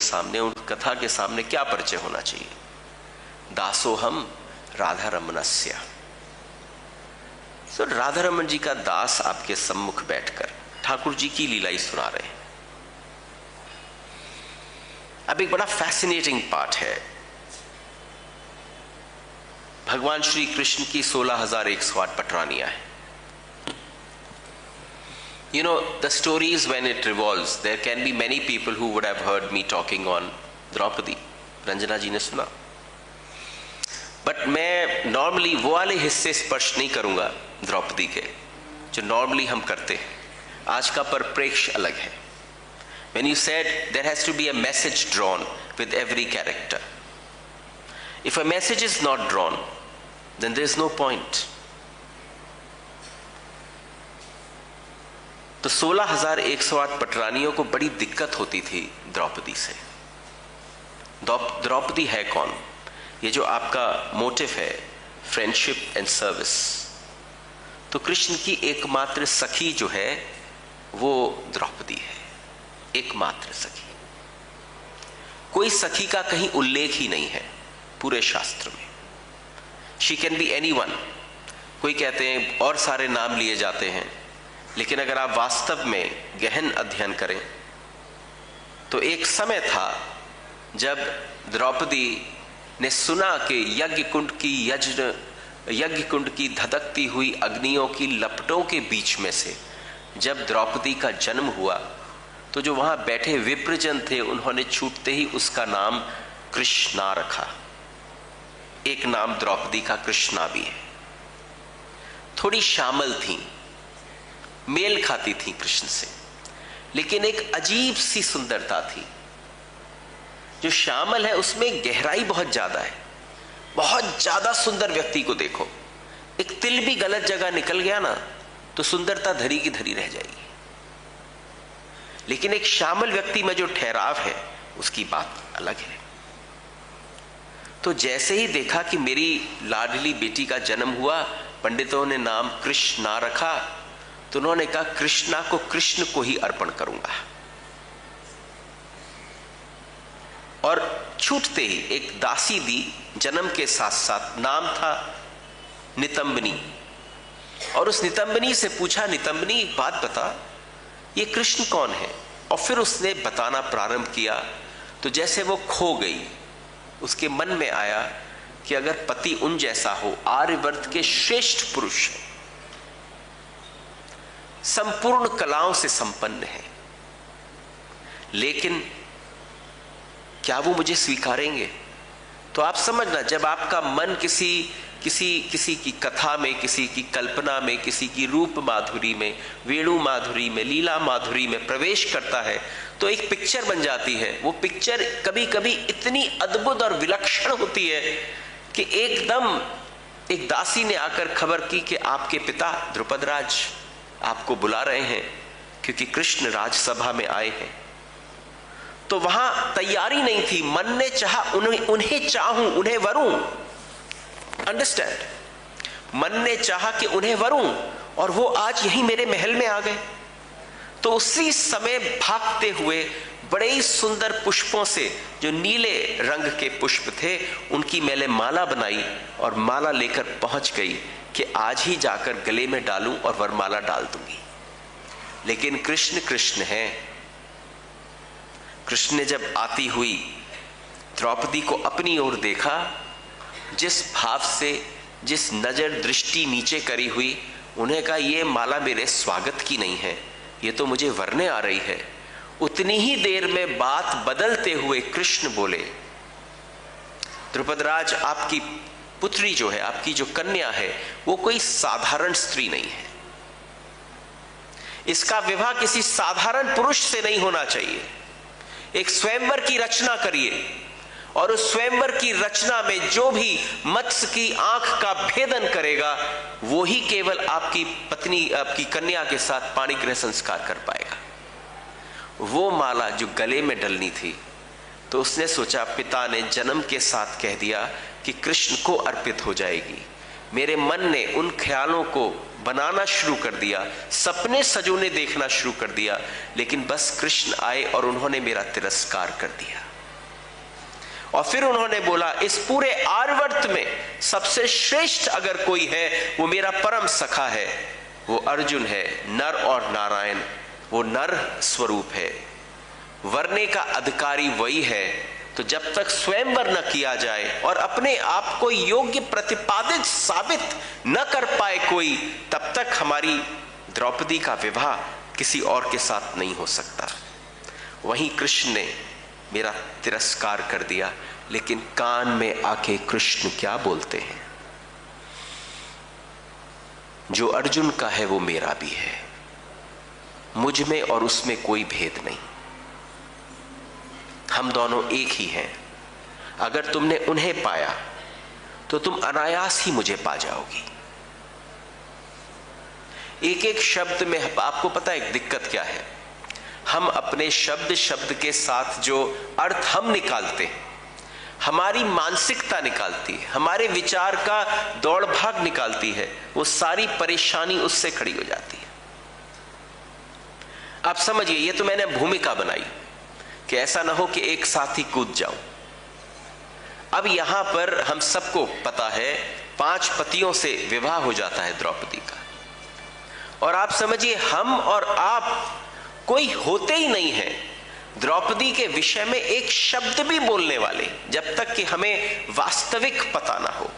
सामने, उन कथा के सामने क्या परिचय होना चाहिए? दासोहम राधा रमणस्य। तो राधा रमन जी का दास आपके सम्मुख बैठकर ठाकुर जी की लीला ही सुना रहे हैं। अब एक बड़ा फैसिनेटिंग पार्ट है, भगवान श्री कृष्ण की 16,108 पटरानियां हैं। You know, the stories when it revolves, there can be many people who would have heard me talking on Draupadi. Ranjana जी ने सुना, बट मैं नॉर्मली वो वाले हिस्से स्पर्श नहीं करूंगा द्रौपदी के जो नॉर्मली हम करते हैं। आज का परिप्रेक्ष्य अलग है। When you said there has to be a message drawn with every character. If a message is not drawn, then there is no point. तो 16,108 पटरानियों को बड़ी दिक्कत होती थी द्रौपदी से। द्रौपदी है कौन? ये जो आपका मोटिव है, फ्रेंडशिप एंड सर्विस, तो कृष्ण की एकमात्र सखी जो है वो द्रौपदी है, एकमात्र सखी। कोई सखी का कहीं उल्लेख ही नहीं है पूरे शास्त्र में। She can be anyone. कोई कहते हैं और सारे नाम लिए जाते हैं, लेकिन अगर आप वास्तव में गहन अध्ययन करें तो एक समय था जब द्रौपदी ने सुना कि यज्ञ कुंड की धधकती हुई अग्नियों की लपटों के बीच में से जब द्रौपदी का जन्म हुआ, तो जो वहां बैठे विप्रजन थे उन्होंने छूटते ही उसका नाम कृष्णा रखा। एक नाम द्रौपदी का कृष्णा भी है। थोड़ी श्यामल थी, मेल खाती थी कृष्ण से, लेकिन एक अजीब सी सुंदरता थी। जो श्यामल है उसमें गहराई बहुत ज्यादा है। बहुत ज्यादा सुंदर व्यक्ति को देखो, एक तिल भी गलत जगह निकल गया ना तो सुंदरता धरी की धरी रह जाएगी। लेकिन एक श्यामल व्यक्ति में जो ठहराव है उसकी बात अलग है। तो जैसे ही देखा कि मेरी लाडली बेटी का जन्म हुआ, पंडितों ने नाम कृष्णा रखा, तो उन्होंने कहा कृष्णा को कृष्ण को ही अर्पण करूंगा। और छूटते ही एक दासी दी जन्म के साथ साथ, नाम था नितंबनी। और उस नितंबनी से पूछा, नितंबनी एक बात बता, ये कृष्ण कौन है? और फिर उसने बताना प्रारंभ किया तो जैसे वो खो गई। उसके मन में आया कि अगर पति उन जैसा हो, आर्यवर्त के श्रेष्ठ पुरुष है, संपूर्ण कलाओं से संपन्न है, लेकिन क्या वो मुझे स्वीकारेंगे? तो आप समझना, जब आपका मन किसी की कथा में, किसी की कल्पना में, किसी की रूप माधुरी में, वेणु माधुरी में, लीला माधुरी में प्रवेश करता है तो एक पिक्चर बन जाती है। वो पिक्चर कभी कभी इतनी अद्भुत और विलक्षण होती है कि एकदम एक दासी ने आकर खबर की कि आपके पिता द्रुपद राज आपको बुला रहे हैं क्योंकि कृष्ण राजसभा में आए हैं। तो वहां तैयारी नहीं थी, मन ने चाहा उन्हें चाहूं, उन्हें वरूं। अंडरस्टैंड? मन ने चाहा कि उन्हें वरूं, और वो आज यहीं मेरे महल में आ गए। तो उसी समय भागते हुए बड़े ही सुंदर पुष्पों से, जो नीले रंग के पुष्प थे, उनकी मैंने माला बनाई और माला लेकर पहुंच गई कि आज ही जाकर गले में डालूं और वरमाला डाल दूंगी। लेकिन कृष्ण कृष्ण है। कृष्ण ने जब आती हुई द्रौपदी को अपनी ओर देखा, जिस भाव से, जिस नजर दृष्टि नीचे करी हुई, उन्हें कहा ये माला मेरे स्वागत की नहीं है, ये तो मुझे वरने आ रही है। उतनी ही देर में बात बदलते हुए कृष्ण बोले, द्रुपद राज, आपकी पुत्री जो है, आपकी जो कन्या है, वो कोई साधारण स्त्री नहीं है। इसका विवाह किसी साधारण पुरुष से नहीं होना चाहिए। एक स्वयंवर की रचना करिए और उस स्वयंवर की रचना में जो भी मत्स्य की आंख का भेदन करेगा, वो ही केवल आपकी पत्नी, आपकी कन्या के साथ पाणिग्रह संस्कार कर पाएगा। वो माला जो गले में डलनी थी, तो उसने सोचा पिता ने जन्म के साथ कह दिया कि कृष्ण को अर्पित हो जाएगी। मेरे मन ने उन ख्यालों को बनाना शुरू कर दिया, सपने सजोने देखना शुरू कर दिया, लेकिन बस कृष्ण आए और उन्होंने मेरा तिरस्कार कर दिया। और फिर उन्होंने बोला, इस पूरे आर्यावर्त में सबसे श्रेष्ठ अगर कोई है वो मेरा परम सखा है, वो अर्जुन है। नर और नारायण, वो नर स्वरूप है, वरने का अधिकारी वही है। तो जब तक स्वयंवर न किया जाए और अपने आप को योग्य प्रतिपादित साबित न कर पाए कोई, तब तक हमारी द्रौपदी का विवाह किसी और के साथ नहीं हो सकता। वहीं कृष्ण ने मेरा तिरस्कार कर दिया, लेकिन कान में आके कृष्ण क्या बोलते हैं, जो अर्जुन का है वो मेरा भी है, मुझ में और उसमें कोई भेद नहीं, हम दोनों एक ही हैं। अगर तुमने उन्हें पाया तो तुम अनायास ही मुझे पा जाओगी। एक एक शब्द में आपको पता है एक दिक्कत क्या है, हम अपने शब्द शब्द के साथ जो अर्थ हम निकालते हैं, हमारी मानसिकता निकालती है, हमारे विचार का दौड़ भाग निकालती है, वो सारी परेशानी उससे खड़ी हो जाती है। आप समझिए, ये तो मैंने भूमिका बनाई कि ऐसा ना हो कि एक साथ ही कूद जाऊं। अब यहां पर हम सबको पता है 5 पतियों से विवाह हो जाता है द्रौपदी का, और आप समझिए हम और आप कोई होते ही नहीं है द्रौपदी के विषय में एक शब्द भी बोलने वाले, जब तक कि हमें वास्तविक पता ना हो।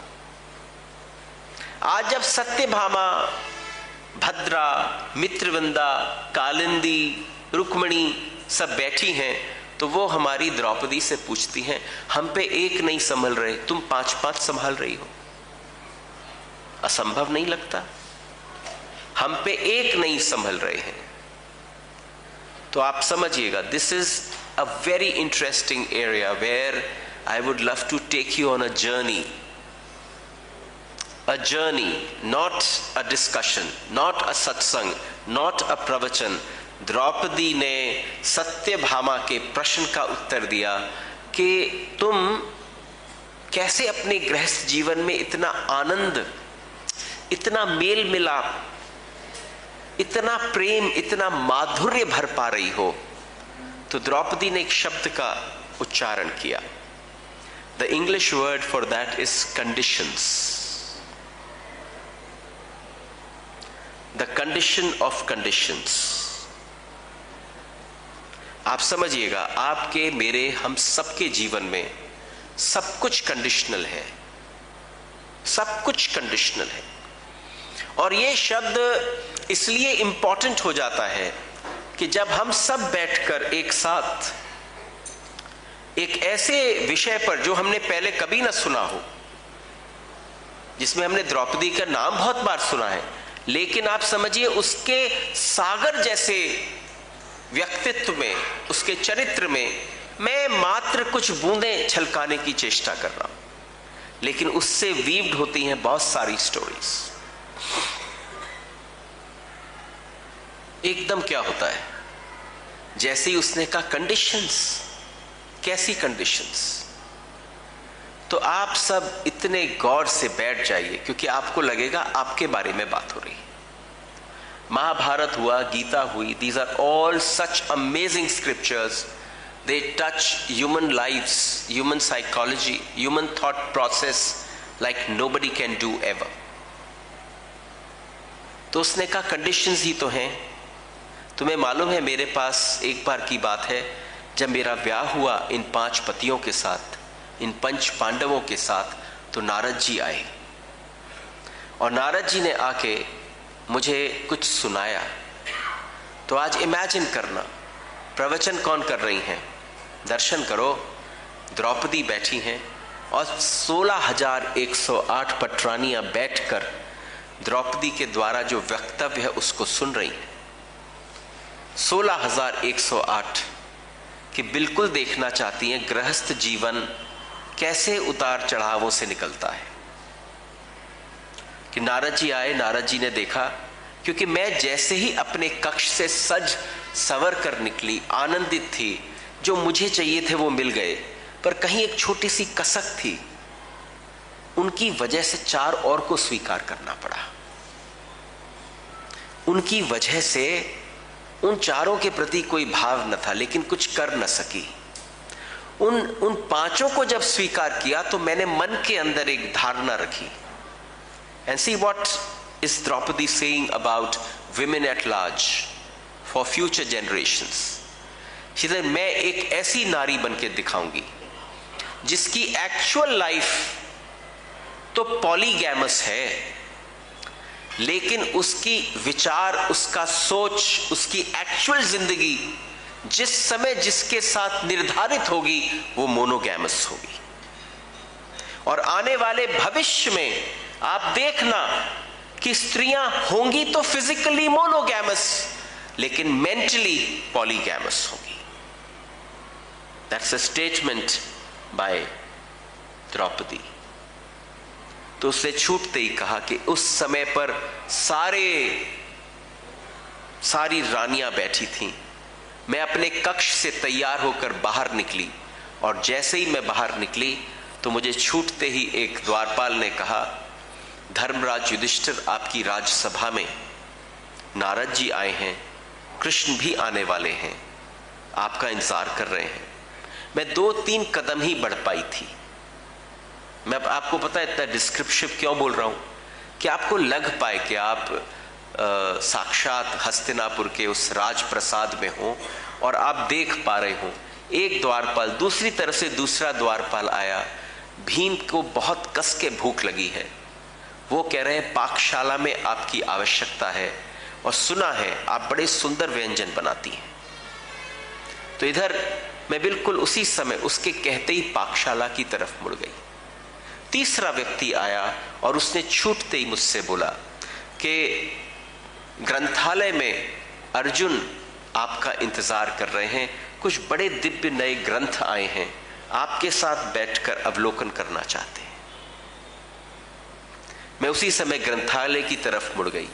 आज जब सत्यभामा, भद्रा, मित्रवृंदा, कालिंदी, रुक्मणी सब बैठी हैं, तो वो हमारी द्रौपदी से पूछती हैं, हम पे एक नहीं संभल रहे, तुम 5-5 संभाल रही हो, असंभव नहीं लगता? हम पे एक नहीं संभल रहे हैं। तो आप समझिएगा, this is a very interesting area where I would love to take you on a journey, not a discussion, not a satsang, not अ प्रवचन। द्रौपदी ने सत्यभामा के प्रश्न का उत्तर दिया कि तुम कैसे अपने गृहस्थ जीवन में इतना आनंद, इतना मेल मिलाप, इतना प्रेम, इतना माधुर्य भर पा रही हो। तो द्रौपदी ने एक शब्द का उच्चारण किया। The English word for that is conditions, the condition of conditions. आप समझिएगा, आपके मेरे हम सबके जीवन में सब कुछ कंडीशनल है, सब कुछ कंडीशनल है। और ये शब्द इसलिए इंपॉर्टेंट हो जाता है कि जब हम सब बैठकर एक साथ एक ऐसे विषय पर जो हमने पहले कभी ना सुना हो, जिसमें हमने द्रौपदी का नाम बहुत बार सुना है, लेकिन आप समझिए उसके सागर जैसे व्यक्तित्व में, उसके चरित्र में मैं मात्र कुछ बूंदें छलकाने की चेष्टा कर रहा हूं, लेकिन उससे वीव्ड होती हैं बहुत सारी स्टोरीज। एकदम क्या होता है, जैसे ही उसने कहा कंडीशंस, कैसी कंडीशंस, तो आप सब इतने गौर से बैठ जाइए, क्योंकि आपको लगेगा आपके बारे में बात हो रही है। महाभारत हुआ, गीता हुई, these are all such amazing scriptures. They touch human lives, human psychology, human thought process like nobody can do ever. तो उसने कहा कंडीशंस ही तो हैं। तुम्हें मालूम है, मेरे पास एक बार की बात है, जब मेरा ब्याह हुआ इन 5 पतियों के साथ, इन 5 पांडवों के साथ, तो नारद जी आए और नारद जी ने आके मुझे कुछ सुनाया। तो आज इमेजिन करना, प्रवचन कौन कर रही हैं? दर्शन करो, द्रौपदी बैठी हैं और 16,108 पटरानियां बैठकर द्रौपदी के द्वारा जो वक्तव्य है उसको सुन रही हैं। 16,108 कि बिल्कुल देखना चाहती हैं गृहस्थ जीवन कैसे उतार चढ़ावों से निकलता है। कि नारद जी आए, नारद जी ने देखा, क्योंकि मैं जैसे ही अपने कक्ष से सज संवर कर निकली, आनंदित थी, जो मुझे चाहिए थे वो मिल गए, पर कहीं एक छोटी सी कसक थी, उनकी वजह से 4 और को स्वीकार करना पड़ा। उनकी वजह से उन 4 के प्रति कोई भाव न था, लेकिन कुछ कर न सकी। उन पांचों को जब स्वीकार किया तो मैंने मन के अंदर एक धारणा रखी। And see what is Draupadi saying about women at large for future generations. She said, मैं एक ऐसी नारी बन के दिखाऊंगी जिसकी एक्चुअल लाइफ तो पॉलीगैमस है, लेकिन उसकी विचार, उसका सोच, उसकी एक्चुअल जिंदगी जिस समय जिसके साथ निर्धारित होगी वो मोनोगैमस होगी। और आने वाले भविष्य में आप देखना कि स्त्रियां होंगी तो फिजिकली मोनोगैमस, लेकिन मेंटली पॉलीगैमस होगी। That's a statement by Draupadi. तो उसने छूटते ही कहा कि उस समय पर सारी रानियां बैठी थीं। मैं अपने कक्ष से तैयार होकर बाहर निकली, और जैसे ही मैं बाहर निकली तो मुझे छूटते ही एक द्वारपाल ने कहा, धर्मराज युधिष्ठिर, आपकी राजसभा में नारद जी आए हैं, कृष्ण भी आने वाले हैं, आपका इंतजार कर रहे हैं। मैं 2-3 कदम ही बढ़ पाई थी। मैं आपको पता है इतना डिस्क्रिप्टिव क्यों बोल रहा हूं कि आपको लग पाए कि आप साक्षात हस्तिनापुर के उस राजप्रसाद में हो और आप देख पा रहे हो एक द्वारपाल, दूसरी तरफ से दूसरा द्वारपाल आया। भीम को बहुत कस के भूख लगी है, वो कह रहे हैं पाकशाला में आपकी आवश्यकता है, और सुना है आप बड़े सुंदर व्यंजन बनाती हैं। तो इधर मैं बिल्कुल उसी समय उसके कहते ही पाकशाला की तरफ मुड़ गई। तीसरा व्यक्ति आया और उसने छूटते ही मुझसे बोला कि ग्रंथालय में अर्जुन आपका इंतजार कर रहे हैं, कुछ बड़े दिव्य नए ग्रंथ आए हैं, आपके साथ बैठकर अवलोकन करना चाहते हैं। मैं उसी समय ग्रंथालय की तरफ मुड़ गई।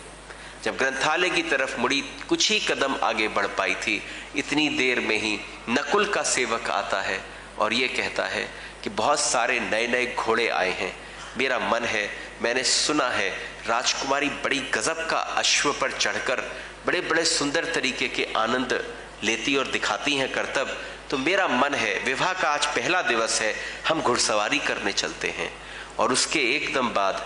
जब ग्रंथालय की तरफ मुड़ी, कुछ ही कदम आगे बढ़ पाई थी, इतनी देर में ही नकुल का सेवक आता है और ये कहता है कि बहुत सारे नए नए घोड़े आए हैं, मेरा मन है, मैंने सुना है राजकुमारी बड़ी गजब का अश्व पर चढ़कर बड़े बड़े सुंदर तरीके के आनंद लेती और दिखाती हैं करतब, तो मेरा मन है, विवाह का आज पहला दिवस है, हम घुड़सवारी करने चलते हैं। और उसके एकदम बाद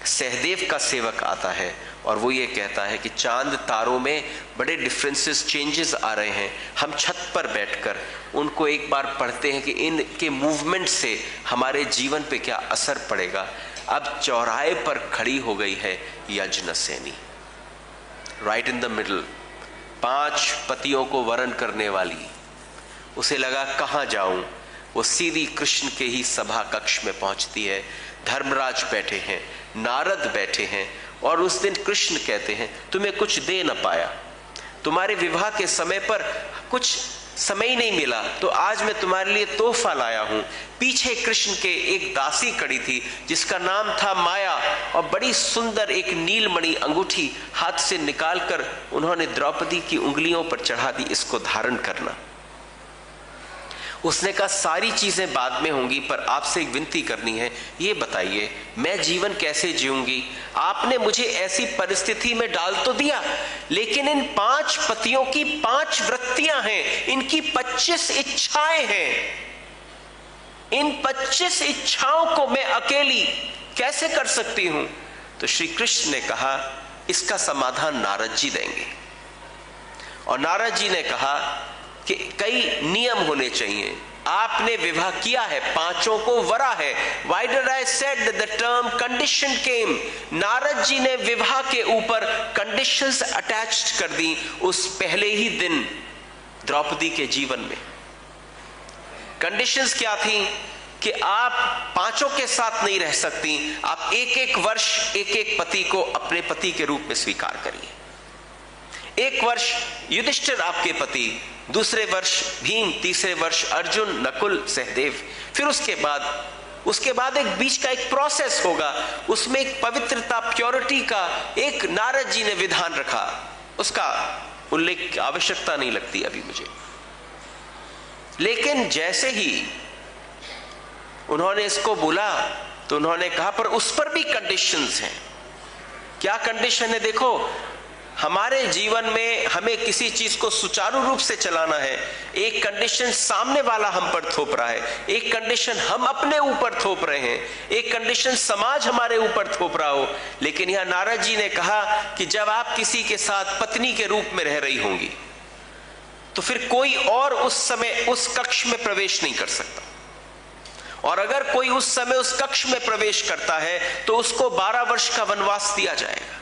सहदेव का सेवक आता है और वो ये कहता है कि चांद तारों में बड़े डिफरेंसेस, चेंजेस आ रहे हैं, हम छत पर बैठकर उनको एक बार पढ़ते हैं कि इनके मूवमेंट से हमारे जीवन पे क्या असर पड़ेगा। अब चौराहे पर खड़ी हो गई है Yajnaseni, right in the middle, 5 पतियों को वरण करने वाली। उसे लगा कहाँ जाऊं, वो सीधी कृष्ण के ही सभा कक्ष में पहुंचती है। धर्मराज बैठे हैं, नारद बैठे हैं, और उस दिन कृष्ण कहते हैं तुम्हें कुछ दे न पाया, तुम्हारे विवाह के समय पर कुछ समय ही नहीं मिला, तो आज मैं तुम्हारे लिए तोहफा लाया हूं। पीछे कृष्ण के एक दासी खड़ी थी जिसका नाम था माया, और बड़ी सुंदर एक नीलमणि अंगूठी हाथ से निकालकर उन्होंने द्रौपदी की उंगलियों पर चढ़ा दी, इसको धारण करना। उसने कहा सारी चीजें बाद में होंगी, पर आपसे एक विनती करनी है, ये बताइए मैं जीवन कैसे जीऊंगी? आपने मुझे ऐसी परिस्थिति में डाल तो दिया, लेकिन इन 5 पतियों की 5 वृत्तियां हैं, इनकी 25 इच्छाएं हैं। इन 25 इच्छाओं को मैं अकेली कैसे कर सकती हूं? तो श्री कृष्ण ने कहा इसका समाधान नारद जी देंगे। और नारद जी ने कहा कि कई नियम होने चाहिए। आपने विवाह किया है, 5 को वरा है। Why did I said that the term condition came? Narad ji ने विवाह के ऊपर कंडीशंस अटैच्ड कर दी उस पहले ही दिन द्रौपदी के जीवन में। कंडीशंस क्या थी कि आप 5 के साथ नहीं रह सकती, आप 1-1 वर्ष एक पति को अपने पति के रूप में स्वीकार करिए। 1 वर्ष युधिष्ठिर आपके पति, दूसरे वर्ष भीम, तीसरे वर्ष अर्जुन, नकुल, सहदेव। फिर उसके बाद एक बीच का एक प्रोसेस होगा, उसमें एक पवित्रता, प्योरिटी का एक नारद जी ने विधान रखा, उसका उल्लेख की आवश्यकता नहीं लगती अभी मुझे। लेकिन जैसे ही उन्होंने इसको बोला तो उन्होंने कहा पर उस पर भी कंडीशंस हैं। क्या कंडीशन है? देखो, हमारे जीवन में हमें किसी चीज को सुचारू रूप से चलाना है, एक कंडीशन सामने वाला हम पर थोप रहा है, एक कंडीशन हम अपने ऊपर थोप रहे हैं, एक कंडीशन समाज हमारे ऊपर थोप रहा हो। लेकिन यहां नारद जी ने कहा कि जब आप किसी के साथ पत्नी के रूप में रह रही होंगी तो फिर कोई और उस समय उस कक्ष में प्रवेश नहीं कर सकता, और अगर कोई उस समय उस कक्ष में प्रवेश करता है तो उसको 12 वर्ष का वनवास दिया जाएगा।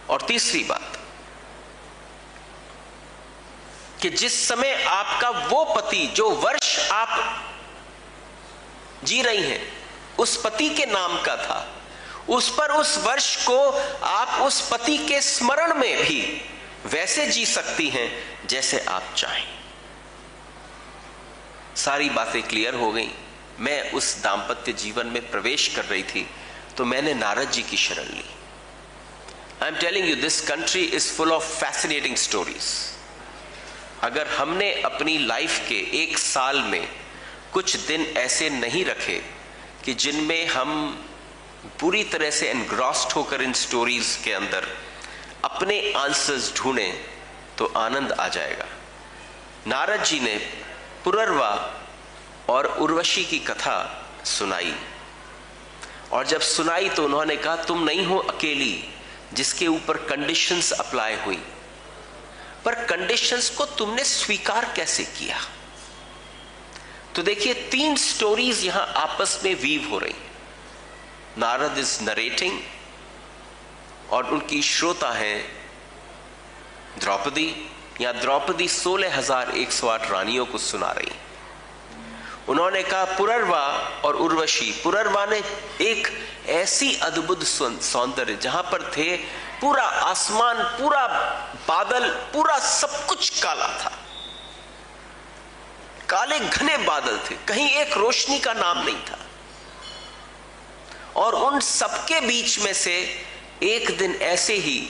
और तीसरी बात कि जिस समय आपका वो पति जो वर्ष आप जी रही हैं उस पति के नाम का था, उस पर उस वर्ष को आप उस पति के स्मरण में भी वैसे जी सकती हैं जैसे आप चाहें। सारी बातें क्लियर हो गई। मैं उस दाम्पत्य जीवन में प्रवेश कर रही थी तो मैंने नारद जी की शरण ली। I am telling you, this country is full of fascinating stories. अगर हमने अपनी लाइफ के एक साल में कुछ दिन ऐसे नहीं रखे कि जिनमें हम पूरी तरह से एनग्रॉस्ड होकर इन स्टोरीज के अंदर अपने आंसर्स ढूंढें तो आनंद आ जाएगा। नारद जी ने पुरर्वा और उर्वशी की कथा सुनाई, और जब सुनाई तो उन्होंने कहा तुम नहीं हो अकेली जिसके ऊपर कंडीशंस अप्लाई हुई, पर कंडीशंस को तुमने स्वीकार कैसे किया। तो देखिए 3 स्टोरीज यहां आपस में वीव हो रही। नारद इज नरेटिंग और उनकी श्रोता है द्रौपदी, या द्रौपदी 16,108 रानियों को सुना रही। उन्होंने कहा पुरर्वा और उर्वशी। पुरर्वा ने एक ऐसी अद्भुत सौंदर्य, जहां पर थे पूरा आसमान, पूरा बादल, पूरा सब कुछ काला था, काले घने बादल थे, कहीं एक रोशनी का नाम नहीं था। और उन सबके बीच में से एक दिन ऐसे ही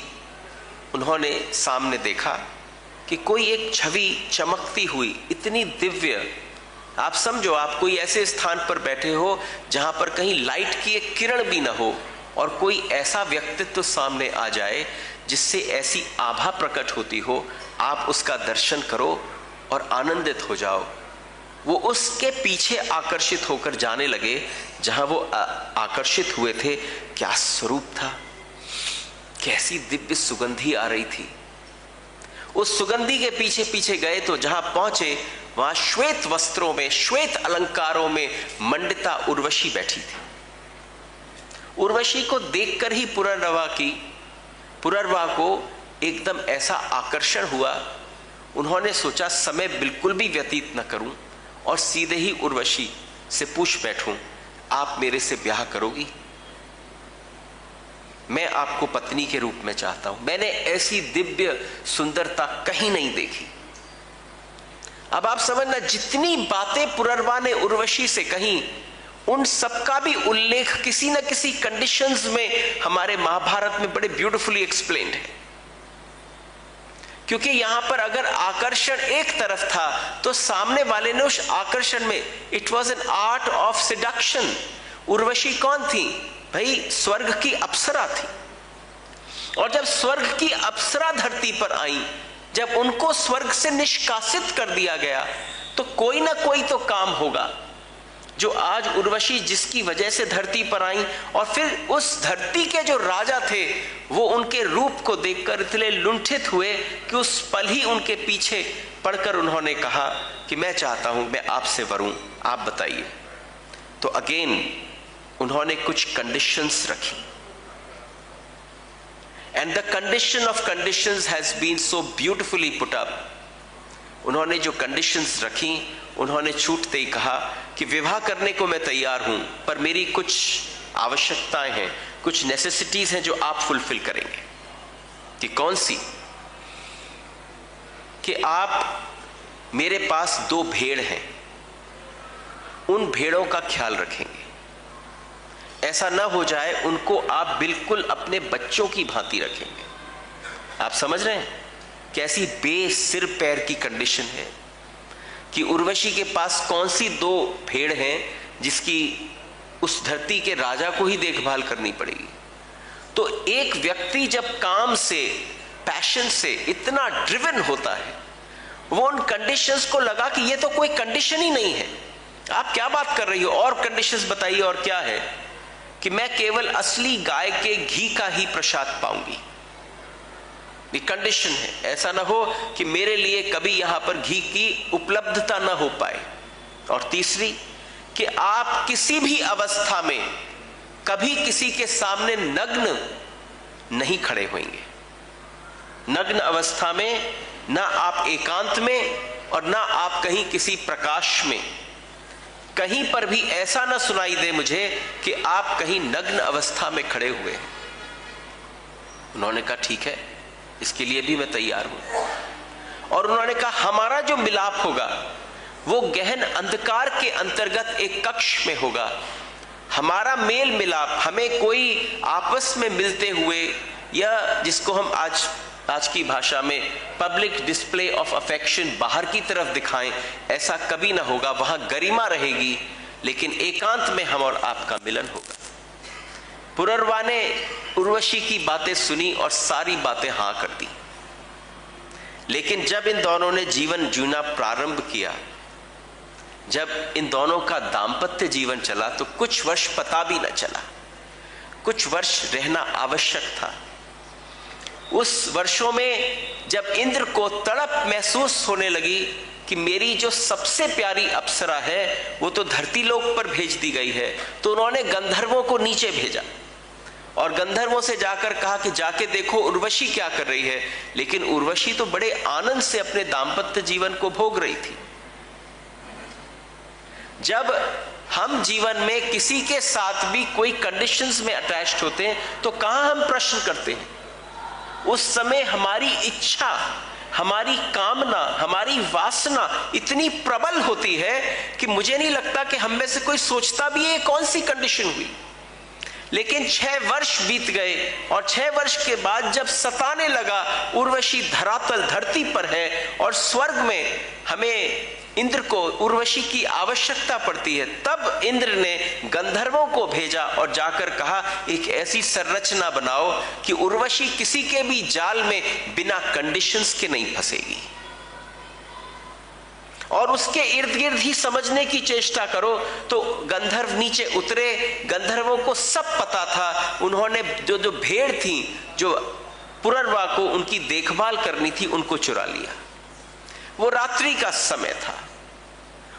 उन्होंने सामने देखा कि कोई एक छवि चमकती हुई, इतनी दिव्य, आप समझो आप कोई ऐसे स्थान पर बैठे हो जहां पर कहीं लाइट की एक किरण भी ना हो, और कोई ऐसा व्यक्तित्व सामने आ जाए जिससे ऐसी आभा प्रकट होती हो, आप उसका दर्शन करो और आनंदित हो जाओ। वो उसके पीछे आकर्षित होकर जाने लगे जहां वो आकर्षित हुए थे। क्या स्वरूप था, कैसी दिव्य सुगंधी आ रही थी। उस सुगंधी के पीछे पीछे गए तो जहां पहुंचे वहां श्वेत वस्त्रों में, श्वेत अलंकारों में मंडिता उर्वशी बैठी थी। उर्वशी को देखकर ही पुरर्वा को एकदम ऐसा आकर्षण हुआ, उन्होंने सोचा समय बिल्कुल भी व्यतीत न करूं और सीधे ही उर्वशी से पूछ बैठूं, आप मेरे से ब्याह करोगी? मैं आपको पत्नी के रूप में चाहता हूं। मैंने ऐसी दिव्य सुंदरता कहीं नहीं देखी। अब आप समझना, जितनी बातें पुरर्वा ने उर्वशी से कही, उन सबका भी उल्लेख किसी न किसी कंडीशंस में हमारे महाभारत में बड़े ब्यूटीफुली एक्सप्लेन्ड है। क्योंकि यहां पर अगर आकर्षण एक तरफ था तो सामने वाले ने उस आकर्षण में, it was an art of seduction. Urvashi कौन थी भाई? स्वर्ग की अप्सरा थी। और जब स्वर्ग की अप्सरा धरती पर आई, जब उनको स्वर्ग से निष्कासित कर दिया गया, तो कोई ना कोई तो काम होगा। जो आज उर्वशी जिसकी वजह से धरती पर आई, और फिर उस धरती के जो राजा थे वो उनके रूप को देखकर इतने लुंठित हुए कि उस पल ही उनके पीछे पड़कर उन्होंने कहा कि मैं चाहता हूं मैं आपसे वर हूं, आप बताइए। तो अगेन उन्होंने कुछ कंडीशंस रखी, and the condition of conditions has been so beautifully put up. उन्होंने जो कंडीशंस रखी, उन्होंने छूटते ही कहा कि विवाह करने को मैं तैयार हूं, पर मेरी कुछ आवश्यकताएं हैं, कुछ नेसेसिटीज हैं जो आप फुलफिल करेंगे। कि कौन सी? कि आप मेरे पास 2 भेड़ हैं, उन भेड़ों का ख्याल रखेंगे। ऐसा ना हो जाए उनको आप बिल्कुल अपने बच्चों की भांति रखेंगे। आप समझ रहे हैं कैसी बेसिर पैर की कंडीशन है कि उर्वशी के पास कौन सी 2 भेड़ हैं जिसकी उस धरती के राजा को ही देखभाल करनी पड़ेगी। तो एक व्यक्ति जब काम से, पैशन से इतना ड्रिवन होता है, वो उन कंडीशंस को लगा कि ये तो कोई कंडीशन ही नहीं है, आप क्या बात कर रही हो, और कंडीशंस बताइए, और क्या है, कि मैं केवल असली गाय के घी का ही प्रसाद पाऊंगी, ये कंडीशन है। ऐसा ना हो कि मेरे लिए कभी यहां पर घी की उपलब्धता ना हो पाए। और तीसरी, कि आप किसी भी अवस्था में कभी किसी के सामने नग्न नहीं खड़े होंगे। नग्न अवस्था में ना आप एकांत में और ना आप कहीं किसी प्रकाश में, कहीं पर भी ऐसा ना सुनाई दे मुझे कि आप कहीं नग्न अवस्था में खड़े हुए हैं। उन्होंने कहा ठीक है, इसके लिए भी मैं तैयार हूं। और उन्होंने कहा हमारा जो मिलाप होगा वो गहन अंधकार के अंतर्गत एक कक्ष में होगा। हमारा मेल मिलाप, हमें कोई आपस में मिलते हुए, या जिसको हम आज की भाषा में पब्लिक डिस्प्ले ऑफ अफेक्शन बाहर की तरफ दिखाएं, ऐसा कभी ना होगा। वहां गरिमा रहेगी, लेकिन एकांत में हम और आपका मिलन होगा। पुररवा ने उर्वशी की बातें सुनी और सारी बातें हाँ कर दी। लेकिन जब इन दोनों ने जीवन जीना प्रारंभ किया, जब इन दोनों का दाम्पत्य जीवन चला, तो कुछ वर्ष पता भी न चला। कुछ वर्ष रहना आवश्यक था। उस वर्षों में जब इंद्र को तड़प महसूस होने लगी कि मेरी जो सबसे प्यारी अप्सरा है वो तो धरती लोक पर भेज दी गई है, तो उन्होंने गंधर्वों को नीचे भेजा और गंधर्वों से जाकर कहा कि जाके देखो उर्वशी क्या कर रही है। लेकिन उर्वशी तो बड़े आनंद से अपने दाम्पत्य जीवन को भोग रही थी। जब हम जीवन में किसी के साथ भी कोई कंडीशंस में अटैच्ड होते हैं तो कहां हम प्रश्न करते हैं? उस समय हमारी इच्छा, हमारी कामना, हमारी वासना इतनी प्रबल होती है कि मुझे नहीं लगता कि हम में से कोई सोचता भी है कौन सी कंडीशन हुई। लेकिन 6 वर्ष बीत गए और 6 वर्ष के बाद जब सताने लगा, उर्वशी धरातल धरती पर है और स्वर्ग में हमें इंद्र को उर्वशी की आवश्यकता पड़ती है, तब इंद्र ने गंधर्वों को भेजा और जाकर कहा एक ऐसी संरचना बनाओ कि उर्वशी किसी के भी जाल में बिना कंडीशंस के नहीं फंसेगी, और उसके इर्द गिर्द ही समझने की चेष्टा करो। तो गंधर्व नीचे उतरे। गंधर्वों को सब पता था। उन्होंने जो भेड़ थी, जो पुररवा को उनकी देखभाल करनी थी, उनको चुरा लिया। वो रात्रि का समय था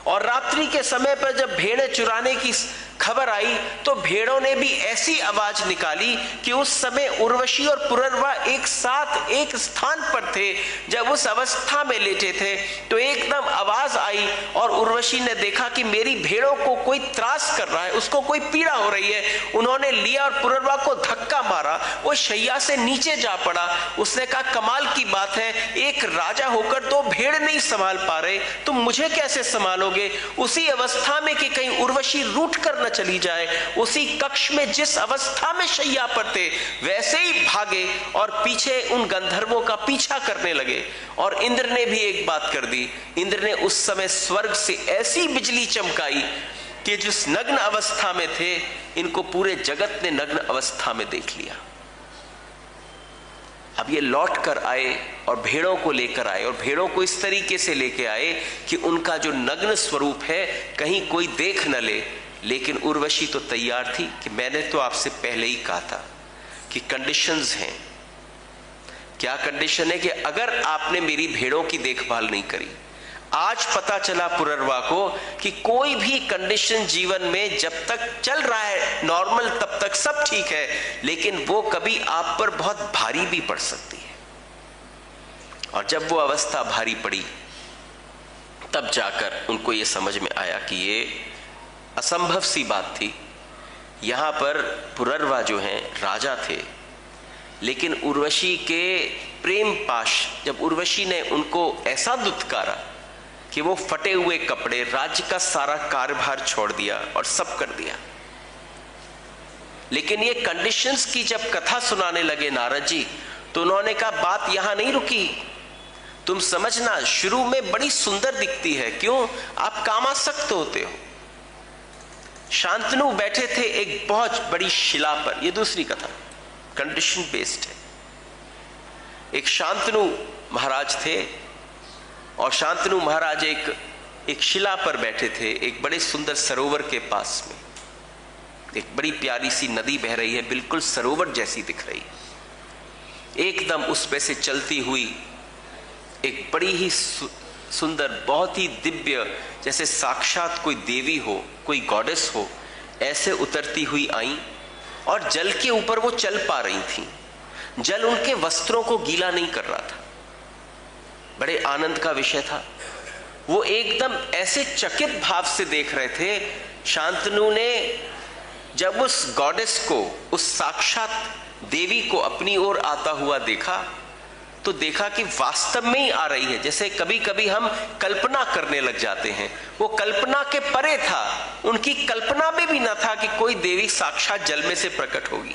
और रात्रि के समय पर जब भेड़ें चुराने की खबर आई तो भेड़ों ने भी ऐसी आवाज निकाली कि उस समय उर्वशी और पुररवा एक साथ एक स्थान पर थे। जब उस अवस्था में लेटे थे तो एकदम आवाज आई और उर्वशी ने देखा कि मेरी भेड़ों को कोई त्रास कर रहा है, उसको कोई पीड़ा हो रही है। उन्होंने लिया और पुररवा को धक्का मारा, वो शैया से नीचे जा पड़ा। उसने कहा कमाल की बात है, एक राजा होकर तो भेड़ नहीं संभाल पा रहे, तुम मुझे कैसे संभालोगे? उसी अवस्था में कि कहीं उर्वशी रूठ कर न चली जाए, उसी कक्ष में जिस अवस्था में शैया पर थे वैसे ही भागे और पीछे उन गंधर्वों का पीछा करने लगे। और इंद्र ने भी एक बात कर दी। इंद्र ने उस समय स्वर्ग से ऐसी बिजली चमकाई कि जिस नग्न अवस्था में थे इनको पूरे जगत ने नग्न अवस्था में देख लिया। अब ये लौट कर आए और भेड़ों को लेकर आए, और भेड़ों को इस तरीके से लेके आए कि उनका जो नग्न स्वरूप है कहीं कोई देख न ले। लेकिन उर्वशी तो तैयार थी कि मैंने तो आपसे पहले ही कहा था कि कंडीशंस हैं। क्या कंडीशन है? कि अगर आपने मेरी भेड़ों की देखभाल नहीं करी। आज पता चला पुररवा को कि कोई भी कंडीशन जीवन में जब तक चल रहा है नॉर्मल तब तक सब ठीक है, लेकिन वो कभी आप पर बहुत भारी भी पड़ सकती है। और जब वो अवस्था भारी पड़ी तब जाकर उनको ये समझ में आया कि ये असंभव सी बात थी। यहां पर पुररवा जो हैं राजा थे, लेकिन उर्वशी के प्रेम पाश, जब उर्वशी ने उनको ऐसा दुत्कारा कि वो फटे हुए कपड़े, राज्य का सारा कार्यभार छोड़ दिया और सब कर दिया। लेकिन ये कंडीशंस की जब कथा सुनाने लगे नारद जी, तो उन्होंने कहा बात यहां नहीं रुकी, तुम समझना शुरू में बड़ी सुंदर दिखती है, क्यों? आप कामासक्त होते हो। शांतनु बैठे थे एक बहुत बड़ी शिला पर, ये दूसरी कथा। कंडीशन बेस्ड है। एक शांतनु महाराज थे और शांतनु महाराज एक शिला पर बैठे थे, एक बड़े सुंदर सरोवर के पास में। एक बड़ी प्यारी सी नदी बह रही है, बिल्कुल सरोवर जैसी दिख रही है। एकदम उस पे से चलती हुई एक बड़ी ही सुंदर, बहुत ही दिव्य, जैसे साक्षात कोई देवी हो, कोई गॉडेस हो, ऐसे उतरती हुई आई और जल के ऊपर वो चल पा रही थी। जल उनके वस्त्रों को गीला नहीं कर रहा था। बड़े आनंद का विषय था। वो एकदम ऐसे चकित भाव से देख रहे थे। शांतनु ने जब उस गॉडेस को, उस साक्षात देवी को अपनी ओर आता हुआ देखा तो देखा कि वास्तव में ही आ रही है। जैसे कभी कभी हम कल्पना करने लग जाते हैं, वो कल्पना के परे था। उनकी कल्पना में भी ना था कि कोई देवी साक्षात जल में से प्रकट होगी।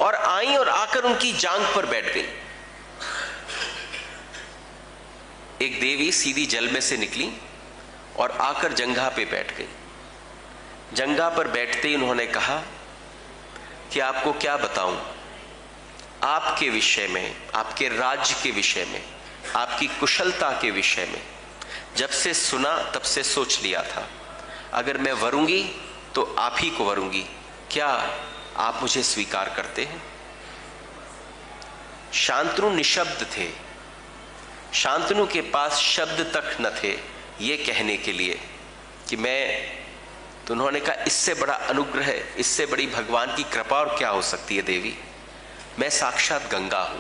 और आई और आकर उनकी जांघ पर बैठ गई। एक देवी सीधी जल में से निकली और आकर जंघा पे बैठ गई। जंघा पर बैठते ही उन्होंने कहा कि आपको क्या बताऊं, आपके विषय में, आपके राज्य के विषय में, आपकी कुशलता के विषय में जब से सुना तब से सोच लिया था, अगर मैं वरूंगी तो आप ही को वरूंगी। क्या आप मुझे स्वीकार करते हैं? शांतनु निशब्द थे। शांतनु के पास शब्द तक न थे ये कहने के लिए कि मैं, तो उन्होंने कहा इससे बड़ा अनुग्रह, इससे बड़ी भगवान की कृपा और क्या हो सकती है देवी? मैं साक्षात गंगा हूं।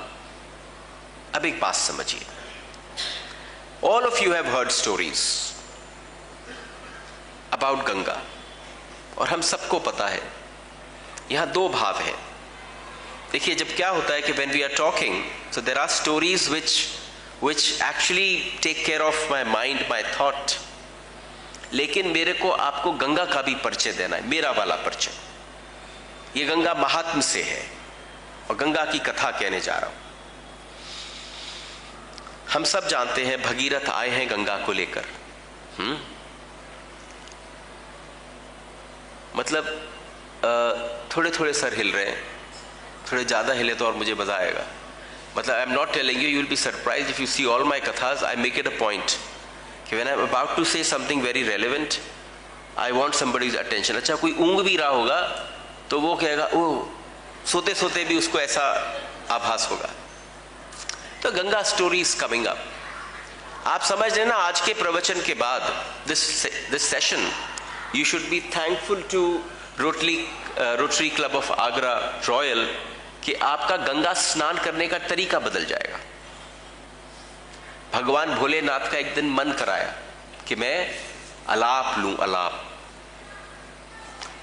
अब एक बात समझिए, all of you have heard stories about Ganga, और हम सबको पता है यहां दो भाव है। देखिए, जब क्या होता है कि when we are talking, so there are stories which actually take care of my mind, my thought, लेकिन मेरे को आपको गंगा का भी परिचय देना है, मेरा वाला परिचय। ये गंगा महात्म से है और गंगा की कथा कहने जा रहा हूं। हम सब जानते हैं भगीरथ आए हैं गंगा को लेकर। मतलब थोड़े थोड़े सर हिल रहे हैं, थोड़े ज्यादा हिले तो और मुझे मजा आएगा। मतलब I am not telling you, will be surprised if you see all my कथास। I make it a point कि when I am about to say something very relevant, I want somebody's attention. अच्छा, कोई ऊँग भी रहा होगा तो वो कहेगा, ओह, सोते सोते भी उसको ऐसा आभास होगा। तो Ganga story is coming up. आप समझ रहे ना, आज के प्रवचन के बाद this session you should be thankful to Rotary Club of Agra Royal कि आपका गंगा स्नान करने का तरीका बदल जाएगा। भगवान भोलेनाथ का एक दिन मन कराया कि मैं अलाप लूं, अलाप,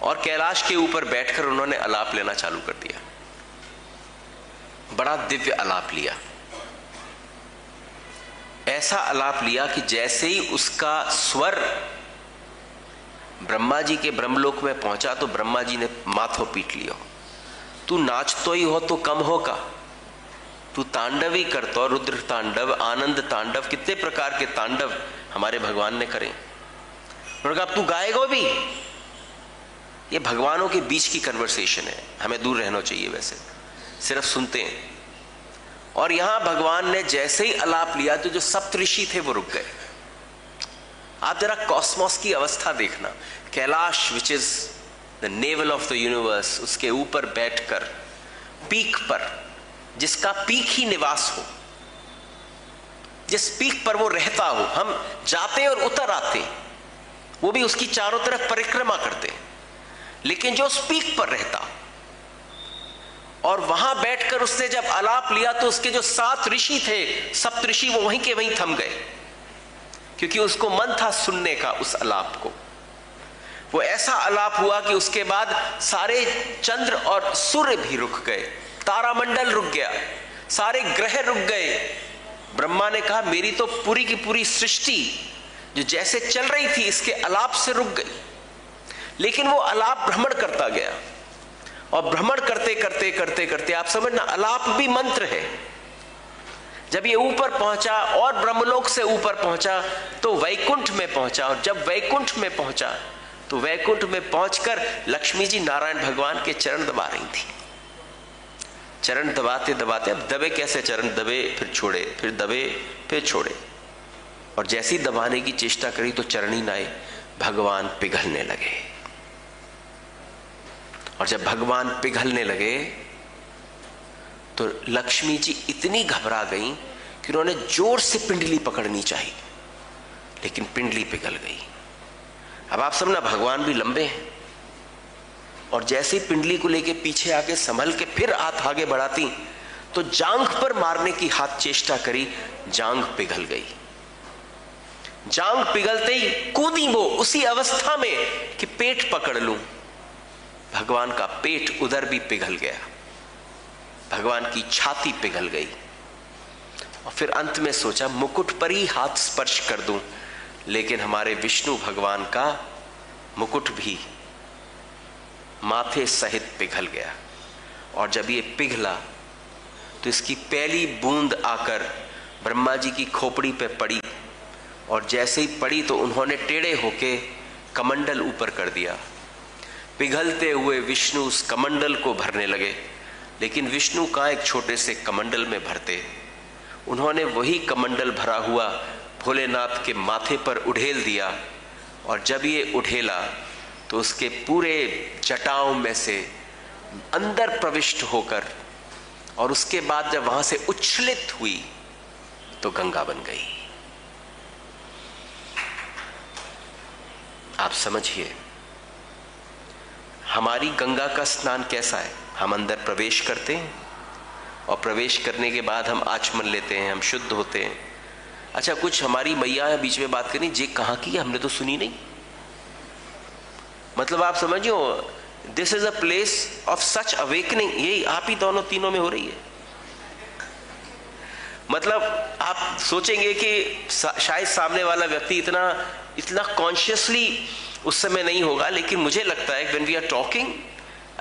और कैलाश के ऊपर बैठकर उन्होंने अलाप लेना चालू कर दिया। बड़ा दिव्य अलाप लिया, ऐसा अलाप लिया कि जैसे ही उसका स्वर ब्रह्मा जी के ब्रह्मलोक में पहुंचा तो ब्रह्मा जी ने माथो पीट लिया। तू नाचतो ही हो तो कम होगा, तू तांडव ही करता, रुद्र तांडव, आनंद तांडव, कितने प्रकार के तांडव हमारे भगवान ने करे। उन्होंने कहा अब तू गाएगा भी। ये भगवानों के बीच की कन्वर्सेशन है, हमें दूर रहना चाहिए, वैसे सिर्फ सुनते हैं। और यहां भगवान ने जैसे ही अलाप लिया तो जो सप्तऋषि थे वो रुक गए। आप जरा कॉस्मोस की अवस्था देखना। Kailash which is the naval of the universe, उसके ऊपर बैठकर पीक पर, जिसका पीक ही निवास हो, जिस पीक पर वो रहता हो, हम जाते और उतर आते, वो भी उसकी चारों तरफ परिक्रमा करते, लेकिन जो उस पीक पर रहता, और वहां बैठकर उसने जब अलाप लिया तो उसके जो 7 ऋषि थे, सप्तऋषि, वो वहीं के वहीं थम गए, क्योंकि उसको मन था सुनने का उस अलाप को। वो ऐसा अलाप हुआ कि उसके बाद सारे चंद्र और सूर्य भी रुक गए, तारामंडल रुक गया, सारे ग्रह रुक गए। ब्रह्मा ने कहा मेरी तो पूरी की पूरी सृष्टि जो जैसे चल रही थी इसके अलाप से रुक गई। लेकिन वो अलाप भ्रमण करता गया, और भ्रमण करते करते करते करते, आप समझना, अलाप भी मंत्र है। जब ये ऊपर पहुंचा और ब्रह्मलोक से ऊपर पहुंचा तो वैकुंठ में पहुंचा, और जब वैकुंठ में पहुंचा तो वैकुंठ में पहुंचकर लक्ष्मी जी नारायण भगवान के चरण दबा रही थी। चरण दबाते दबाते, अब दबे कैसे, चरण दबे फिर छोड़े, फिर दबे फिर छोड़े, और जैसी दबाने की चेष्टा करी तो चरण ही ना आए, भगवान पिघलने लगे। और जब भगवान पिघलने लगे तो लक्ष्मी जी इतनी घबरा गईं कि उन्होंने जोर से पिंडली पकड़नी चाहिए, लेकिन पिंडली पिघल गई। अब आप समझना, भगवान भी लंबे हैं, और जैसे ही पिंडली को लेके पीछे आके संभल के फिर हाथ आगे बढ़ाती तो जांघ पर मारने की हाथ चेष्टा करी, जांघ पिघल गई। जांघ पिघलते ही कूदी वो उसी अवस्था में कि पेट पकड़ लूं, भगवान का पेट उधर भी पिघल गया, भगवान की छाती पिघल गई। और फिर अंत में सोचा मुकुट पर ही हाथ स्पर्श कर दूं, लेकिन हमारे विष्णु भगवान का मुकुट भी माथे सहित पिघल गया। और जब ये पिघला तो इसकी पहली बूंद आकर ब्रह्मा जी की खोपड़ी पे पड़ी, और जैसे ही पड़ी तो उन्होंने टेढ़े होके कमंडल ऊपर कर दिया। पिघलते हुए विष्णु उस कमंडल को भरने लगे, लेकिन विष्णु कहाँ एक छोटे से कमंडल में भरते, उन्होंने वही कमंडल भरा हुआ भोलेनाथ के माथे पर उड़ेल दिया। और जब ये उड़ेला तो उसके पूरे जटाओं में से अंदर प्रविष्ट होकर, और उसके बाद जब वहां से उच्छलित हुई तो गंगा बन गई। आप समझिए हमारी गंगा का स्नान कैसा है। हम अंदर प्रवेश करते हैं, और प्रवेश करने के बाद हम आचमन लेते हैं, हम शुद्ध होते हैं। अच्छा, कुछ हमारी मैया बीच में बात करनी, जे कहाँ की है हमने तो सुनी नहीं। मतलब आप समझियो, this is a place of such awakening. यही आप ही दोनों तीनों में हो रही है। मतलब आप सोचेंगे कि शायद सामने वाला व्यक्ति इतना कॉन्शियसली उस समय नहीं होगा, लेकिन मुझे लगता है when we are talking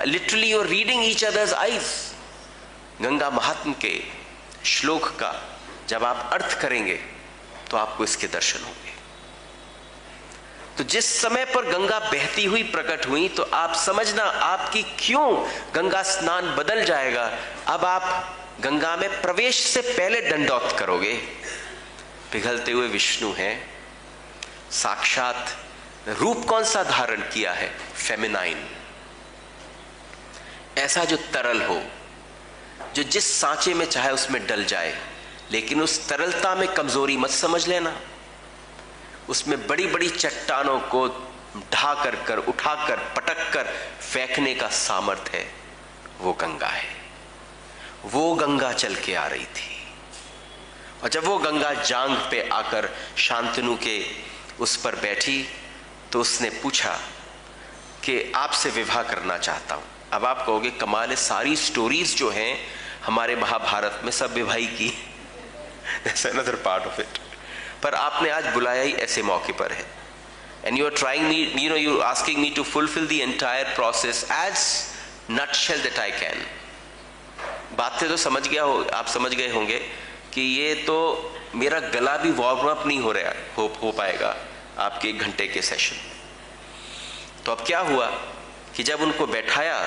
literally you are reading each others eyes. Ganga महात्म्य के श्लोक का जब आप अर्थ करेंगे तो आपको इसके दर्शन होंगे। तो जिस समय पर गंगा बहती हुई प्रकट हुई तो आप समझना आपकी क्यों गंगा स्नान बदल जाएगा। अब आप गंगा में प्रवेश से पहले दंडौत करोगे। पिघलते हुए विष्णु हैं, साक्षात रूप कौन सा धारण किया है, फेमिनाइन, ऐसा जो तरल हो, जो जिस सांचे में चाहे उसमें डल जाए, लेकिन उस तरलता में कमजोरी मत समझ लेना। उसमें बड़ी बड़ी चट्टानों को ढा कर उठाकर पटक कर फेंकने का सामर्थ्य है। वो गंगा है। वो गंगा चल के आ रही थी, और जब वो गंगा जांघ पे आकर शांतनु के उस पर बैठी तो उसने पूछा कि आपसे विवाह करना चाहता हूं। अब आप कहोगे कमाल है, सारी स्टोरीज जो हैं हमारे महाभारत में सब विवाह की, that's another part of it, पर आपने आज बुलाया ही ऐसे मौके पर है। And you are trying me, you are asking me to fulfil the entire process as nutshell that I can. बातें तो समझ गया हो, आप समझ गए होंगे कि ये तो मेरा गला भी वार्म अप नहीं हो रहा हो पाएगा आपके 1 घंटे के सेशन। तो अब क्या हुआ कि जब उनको बैठाया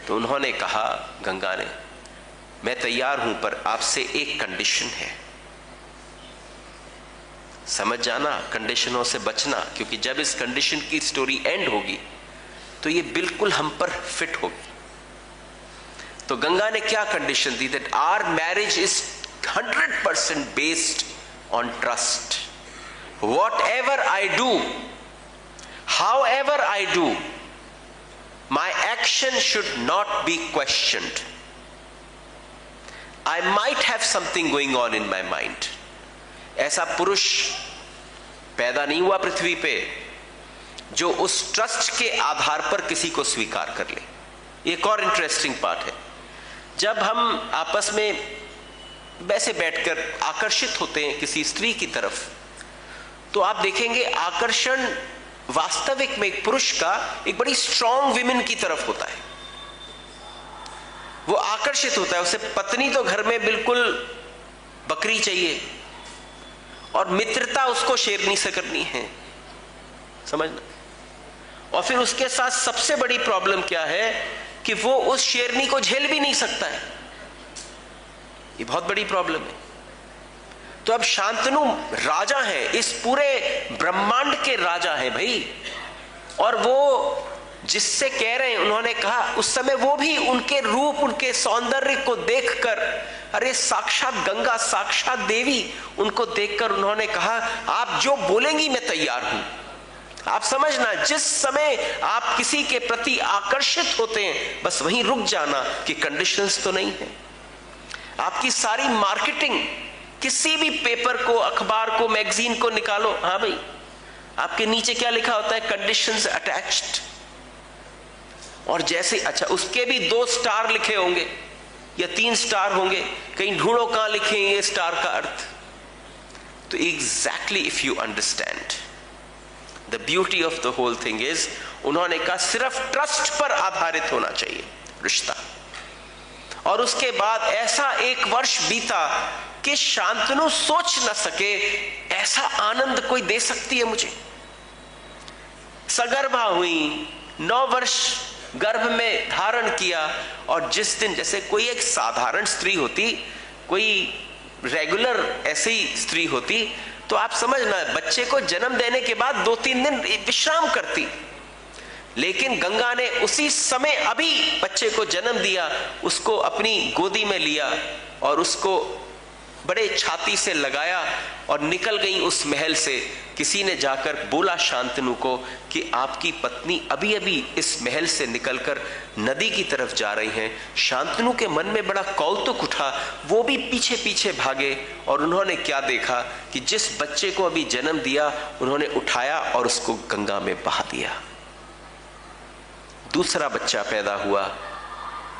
तो उन्होंने कहा, गंगा ने, मैं तैयार हूं पर आपसे एक कंडीशन है। समझ जाना, कंडीशनों से बचना, क्योंकि जब इस कंडीशन की स्टोरी एंड होगी तो ये बिल्कुल हम पर फिट होगी। तो गंगा ने क्या कंडीशन दी, that our marriage is 100% based on trust. Whatever I do, however I do, my action should not be questioned. I might have something going on in my mind. ऐसा पुरुष पैदा नहीं हुआ पृथ्वी पे जो उस ट्रस्ट के आधार पर किसी को स्वीकार कर ले। एक और इंटरेस्टिंग पार्ट है, जब हम आपस में वैसे बैठकर आकर्षित होते हैं किसी स्त्री की तरफ, तो आप देखेंगे आकर्षण वास्तविक में एक पुरुष का एक बड़ी स्ट्रॉन्ग विमेन की तरफ होता है। वो आकर्षित होता है, उसे पत्नी तो घर में बिल्कुल बकरी चाहिए, और मित्रता उसको शेरनी से करनी है, समझना। और फिर उसके साथ सबसे बड़ी प्रॉब्लम क्या है कि कि वो उस शेरनी को झेल भी नहीं सकता है। ये बहुत बड़ी प्रॉब्लम है। तो अब शांतनु राजा है, इस पूरे ब्रह्मांड के राजा हैं भाई, और वो जिससे कह रहे हैं, उन्होंने कहा उस समय वो भी उनके रूप, उनके सौंदर्य को देखकर, अरे साक्षात गंगा, साक्षात देवी, उनको देखकर उन्होंने कहा आप जो बोलेंगी मैं तैयार हूं। आप समझना, जिस समय आप किसी के प्रति आकर्षित होते हैं बस वहीं रुक जाना कि कंडीशंस तो नहीं है। आपकी सारी मार्केटिंग, किसी भी पेपर को, अखबार को, मैगजीन को निकालो, हाँ भाई, आपके नीचे क्या लिखा होता है? Conditions attached. और जैसे, अच्छा, उसके भी 2 स्टार लिखे होंगे या 3 स्टार होंगे, कहीं ढूंढो कहां लिखे ये स्टार का अर्थ। तो exactly if you understand the beauty of the whole thing is, उन्होंने कहा सिर्फ ट्रस्ट पर आधारित होना चाहिए रिश्ता। और उसके बाद ऐसा 1 वर्ष बीता कि शांतनु सोच न सके ऐसा आनंद कोई दे सकती है मुझे। सगर्भा हुई, 9 वर्ष गर्भ में धारण किया, और जिस दिन, जैसे कोई एक साधारण स्त्री होती, कोई रेगुलर ऐसी स्त्री होती, तो आप समझना बच्चे को जन्म देने के बाद 2-3 दिन विश्राम करती, लेकिन गंगा ने उसी समय अभी बच्चे को जन्म दिया, उसको अपनी गोदी में लिया और उसको बड़े छाती से लगाया और निकल गई उस महल से। किसी ने जाकर बोला शांतनु को कि आपकी पत्नी अभी अभी इस महल से निकलकर नदी की तरफ जा रही हैं। शांतनु के मन में बड़ा कौतुक उठा, वो भी पीछे पीछे भागे, और उन्होंने क्या देखा कि जिस बच्चे को अभी जन्म दिया उन्होंने उठाया और उसको गंगा में बहा दिया। दूसरा बच्चा पैदा हुआ,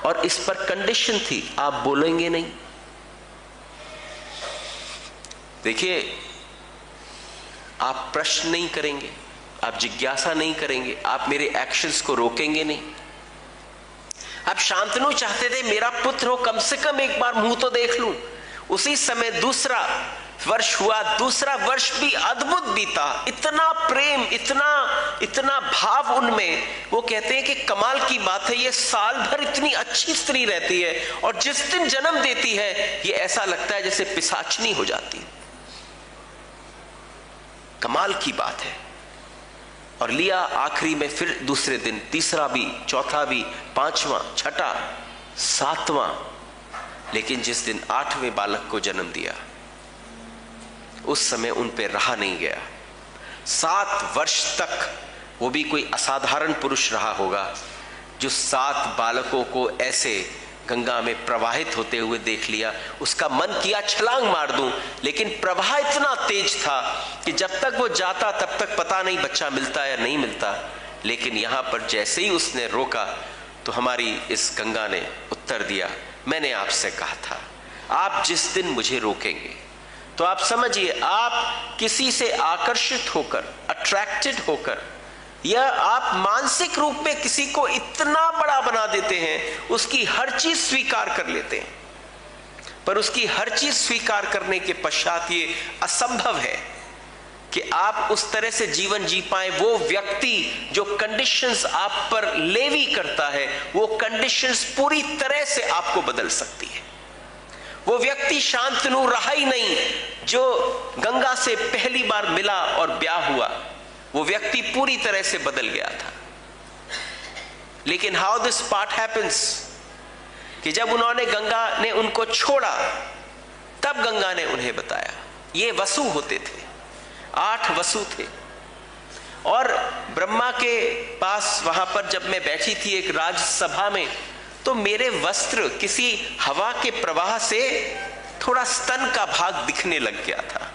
और इस पर कंडीशन थी, आप बोलेंगे नहीं। देखिए, आप प्रश्न नहीं करेंगे, आप जिज्ञासा नहीं करेंगे, आप मेरे एक्शंस को रोकेंगे नहीं। अब शांतनु चाहते थे मेरा पुत्र हो, कम से कम एक बार मुंह तो देख लूं। उसी समय दूसरा वर्ष हुआ, दूसरा वर्ष भी अद्भुत बीता। इतना प्रेम, इतना भाव उनमें, वो कहते हैं कि कमाल की बात है, ये साल भर इतनी अच्छी स्त्री रहती है और जिस दिन जन्म देती है ये ऐसा लगता है जैसे पिशाचनी हो जाती है। कमाल की बात है। और लिया आखिरी में, फिर दूसरे दिन तीसरा भी, चौथा भी, 5वां, छठा, 7वां, लेकिन जिस दिन 8वें बालक को जन्म दिया उस समय उन पे रहा नहीं गया। 7 वर्ष तक वो भी कोई असाधारण पुरुष रहा होगा जो 7 बालकों को ऐसे गंगा में प्रवाहित होते हुए देख लिया। उसका मन किया छलांग मार दूं, लेकिन प्रवाह इतना तेज था कि जब तक वो जाता तब तक पता नहीं बच्चा मिलता या नहीं मिलता। लेकिन यहां पर जैसे ही उसने रोका तो हमारी इस गंगा ने उत्तर दिया, मैंने आपसे कहा था आप जिस दिन मुझे रोकेंगे, तो आप समझिए, आप किसी से आकर्षित होकर, अट्रैक्टेड होकर, या आप मानसिक रूप में किसी को इतना बड़ा बना देते हैं, उसकी हर चीज स्वीकार कर लेते हैं, पर उसकी हर चीज स्वीकार करने के पश्चात ये असंभव है कि आप उस तरह से जीवन जी पाए। वो व्यक्ति जो कंडीशंस आप पर लेवी करता है, वो कंडीशंस पूरी तरह से आपको बदल सकती है। वो व्यक्ति शांतनु रहा ही नहीं जो गंगा से पहली बार मिला और ब्याह हुआ, वो व्यक्ति पूरी तरह से बदल गया था। लेकिन हाउ दिस पार्ट हैपेंस कि जब उन्होंने, गंगा ने उनको छोड़ा, तब गंगा ने उन्हें बताया। ये वसु होते थे, 8 वसु थे, और ब्रह्मा के पास वहां पर जब मैं बैठी थी एक राजसभा में, तो मेरे वस्त्र किसी हवा के प्रवाह से थोड़ा स्तन का भाग दिखने लग गया था,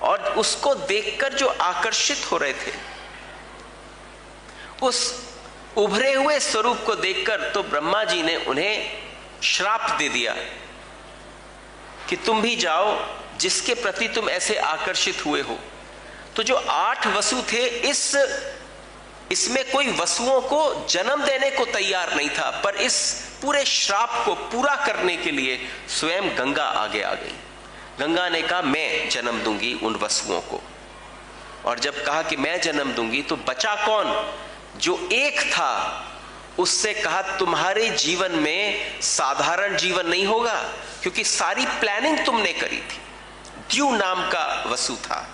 और उसको देखकर जो आकर्षित हो रहे थे, उस उभरे हुए स्वरूप को देखकर तो ब्रह्मा जी ने उन्हें श्राप दे दिया कि तुम भी जाओ जिसके प्रति तुम ऐसे आकर्षित हुए हो। तो जो 8 वसु थे, इसमें कोई वसुओं को जन्म देने को तैयार नहीं था, पर इस पूरे श्राप को पूरा करने के लिए स्वयं गंगा आगे आ गई। गंगा ने कहा मैं जन्म दूंगी उन वसुओं को, और जब कहा कि मैं जन्म दूंगी तो बचा कौन? जो एक था उससे कहा तुम्हारे जीवन में साधारण जीवन नहीं होगा, क्योंकि सारी प्लानिंग तुमने करी थी। द्यू नाम का वसु था,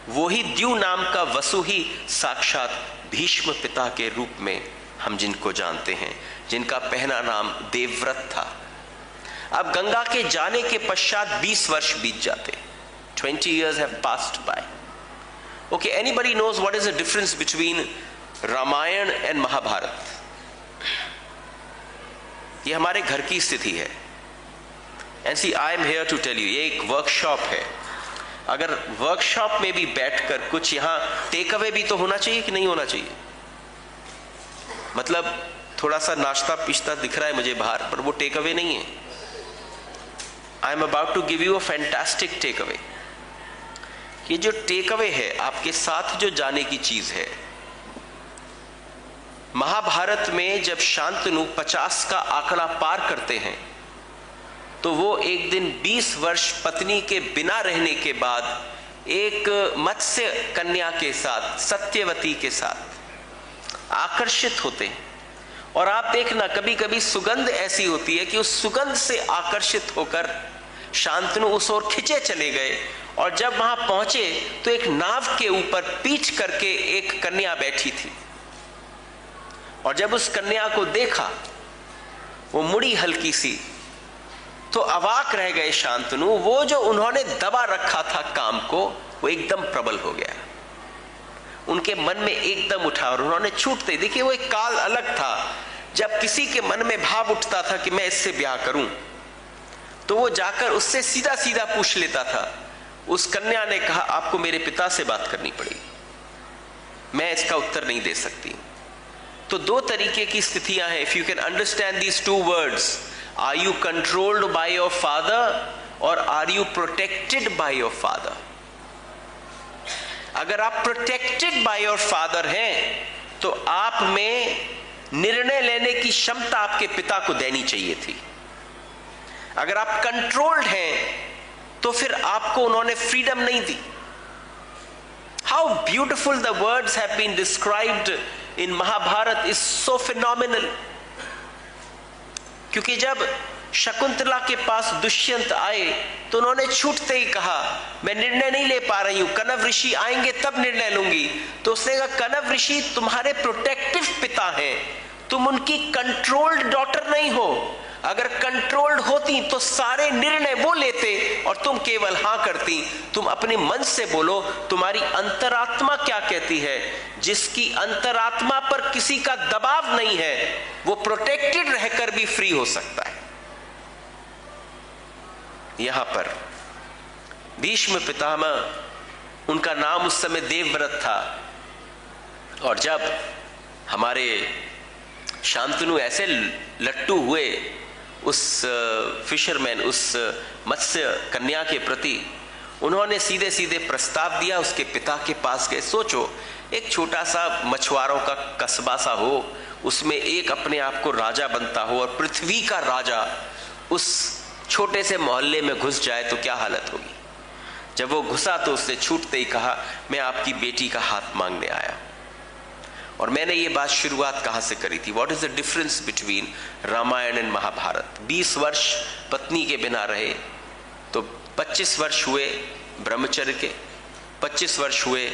वही द्यू नाम का वसु ही साक्षात भीष्म पिता के रूप में हम जिनको जानते हैं, जिनका पहला नाम देवव्रत था। अब गंगा के जाने के पश्चात 20 वर्ष बीत जाते, 20 years have passed by. Okay, anybody knows what is the difference between Ramayana and Mahabharata? ये हमारे घर की स्थिति है। And see I am here to tell you, ये एक वर्कशॉप है। अगर वर्कशॉप में भी बैठकर कुछ यहां टेक अवे भी तो होना चाहिए कि नहीं होना चाहिए? मतलब थोड़ा सा नाश्ता पिश्ता दिख रहा है मुझे बाहर, पर वो टेक अवे नहीं है। I am about to give you a fantastic take away. ये जो टेक अवे है, आपके साथ जो जाने की चीज है, महाभारत में जब शांतनु 50 का आंकड़ा पार करते हैं तो वो एक दिन 20 वर्ष पत्नी के बिना रहने के बाद एक मत्स्य कन्या के साथ, सत्यवती के साथ आकर्षित होते हैं। और आप देखना, कभी कभी सुगंध ऐसी होती है कि उस सुगंध से आकर्षित होकर शांतनु उस ओर खिंचे चले गए। और जब वहां पहुंचे तो एक नाव के ऊपर पीठ करके एक कन्या बैठी थी, और जब उस कन्या को देखा, वो मुड़ी हल्की सी, तो अवाक रह गए शांतनु। वो जो उन्होंने दबा रखा था काम को, वो एकदम प्रबल हो गया, उनके मन में एकदम उठा, और उन्होंने छूटते, देखिए वो एक काल अलग था। जब किसी के मन में भाव उठता था कि मैं इससे ब्याह करूं, तो वो जाकर उससे सीधा सीधा पूछ लेता था। उस कन्या ने कहा आपको मेरे पिता से बात करनी पड़ेगी, मैं इसका उत्तर नहीं दे सकती। तो दो तरीके की स्थितियां हैं। If you can understand these two words, are you controlled by your father और are you protected by your father? अगर आप प्रोटेक्टेड बाय योर फादर हैं तो आप में निर्णय लेने की क्षमता आपके पिता को देनी चाहिए थी। अगर आप कंट्रोल्ड हैं तो फिर आपको उन्होंने फ्रीडम नहीं दी। How beautiful the words have been described in Mahabharat is so phenomenal. क्योंकि जब शकुंतला के पास दुष्यंत आए तो उन्होंने छूटते ही कहा मैं निर्णय नहीं ले पा रही हूं, कनव ऋषि आएंगे तब निर्णय लूंगी। तो उसने कहा कनव ऋषि तुम्हारे प्रोटेक्टिव पिता हैं, तुम उनकी कंट्रोल्ड डॉटर नहीं हो। अगर कंट्रोल्ड होती तो सारे निर्णय वो लेते और तुम केवल हां करती। तुम अपने मन से बोलो, तुम्हारी अंतरात्मा क्या कहती है। जिसकी अंतरात्मा पर किसी का दबाव नहीं है वो प्रोटेक्टेड रहकर भी फ्री हो सकता है। यहां पर भीष्म पितामह, उनका नाम उस समय देवव्रत था, और जब हमारे शांतनु ऐसे लट्टू हुए उस फिशरमैन, उस मत्स्य कन्या के प्रति, उन्होंने सीधे सीधे प्रस्ताव दिया, उसके पिता के पास गए। सोचो एक छोटा सा मछुआरों का कस्बा सा हो, उसमें एक अपने आप को राजा बनता हो, और पृथ्वी का राजा उस छोटे से मोहल्ले में घुस जाए तो क्या हालत होगी। जब वो घुसा तो उसने छूटते ही कहा मैं आपकी बेटी का हाथ मांगने आया। और मैंने ये बात शुरुआत कहां से करी थी, what is the difference between Ramayana and Mahabharata. 20 वर्ष पत्नी के बिना रहे तो 25 वर्ष हुए ब्रह्मचर्य के, 25 वर्ष हुए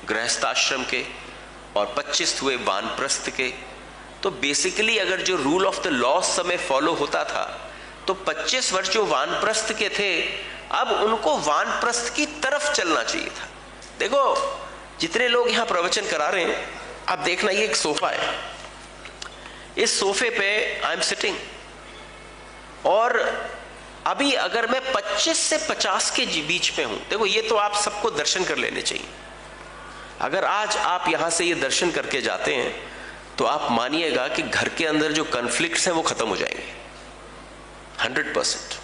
गृहस्थाश्रम के, और 25 हुए वानप्रस्थ के। तो बेसिकली अगर जो रूल ऑफ द लॉ समय फॉलो होता था तो 25 वर्ष जो वानप्रस्थ के थे, अब उनको वानप्रस्थ की तरफ चलना चाहिए था। देखो जितने लोग यहां प्रवचन करा रहे हैं, आप देखना ये एक सोफा है, इस सोफे पे आई एम सिटिंग, और अभी अगर मैं 25 से 50 के बीच में हूं, देखो ये तो आप सबको दर्शन कर लेने चाहिए। अगर आज आप यहां से ये दर्शन करके जाते हैं तो आप मानिएगा कि घर के अंदर जो कॉन्फ्लिक्ट्स हैं वो खत्म हो जाएंगे 100%।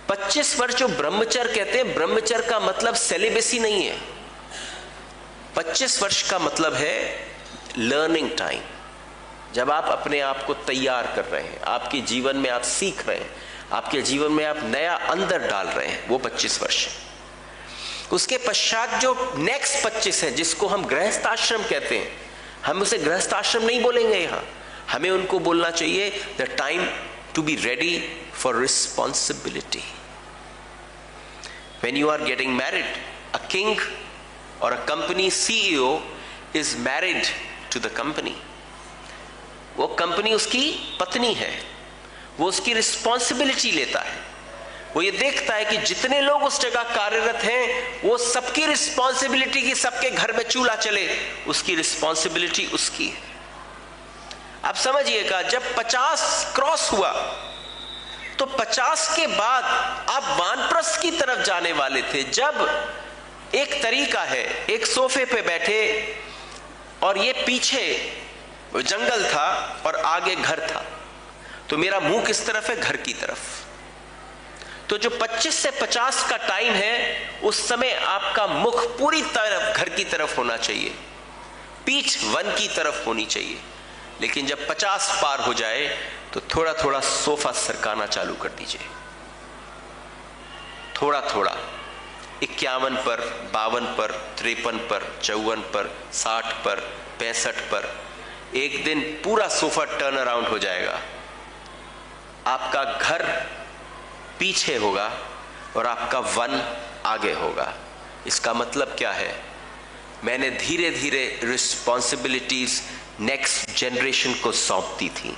25 वर्ष जो ब्रह्मचर्य कहते हैं, ब्रह्मचर्य का मतलब सेलिबेसी नहीं है। 25 वर्ष का मतलब है लर्निंग टाइम, जब आप अपने आप को तैयार कर रहे हैं, आपके जीवन में आप सीख रहे हैं, आपके जीवन में आप नया अंदर डाल रहे हैं, वो 25 वर्ष है। उसके पश्चात जो नेक्स्ट 25 है, जिसको हम गृहस्थाश्रम कहते हैं, हम उसे गृहस्थ आश्रम नहीं बोलेंगे यहां, हमें उनको बोलना चाहिए the time to be ready for responsibility. When you are getting married, a king और a company CEO is married to the company. वो कंपनी उसकी पत्नी है, वो उसकी रिस्पॉन्सिबिलिटी लेता है। वो ये देखता है कि जितने लोग उस जगह कार्यरत हैं वो सबकी रिस्पॉन्सिबिलिटी की सबके घर में चूल्हा चले, उसकी रिस्पॉन्सिबिलिटी उसकी है। अब समझिएगा, जब 50 क्रॉस हुआ तो 50 के बाद आप वानप्रस्थ की तरफ जाने वाले थे। जब एक तरीका है, एक सोफे पे बैठे और ये पीछे जंगल था और आगे घर था, तो मेरा मुंह किस तरफ है? घर की तरफ। तो जो 25 से 50 का टाइम है, उस समय आपका मुख पूरी तरफ घर की तरफ होना चाहिए, पीठ वन की तरफ होनी चाहिए। लेकिन जब 50 पार हो जाए तो थोड़ा थोड़ा सोफा सरकाना चालू कर दीजिए, थोड़ा थोड़ा 51 पर, 52 पर, 53 पर, 54 पर, 60 पर, 65 पर। एक दिन पूरा सोफा टर्न अराउंड हो जाएगा, आपका घर पीछे होगा और आपका वन आगे होगा। इसका मतलब क्या है? मैंने धीरे धीरे रिस्पॉन्सिबिलिटीज नेक्स्ट जनरेशन को सौंप दी थी।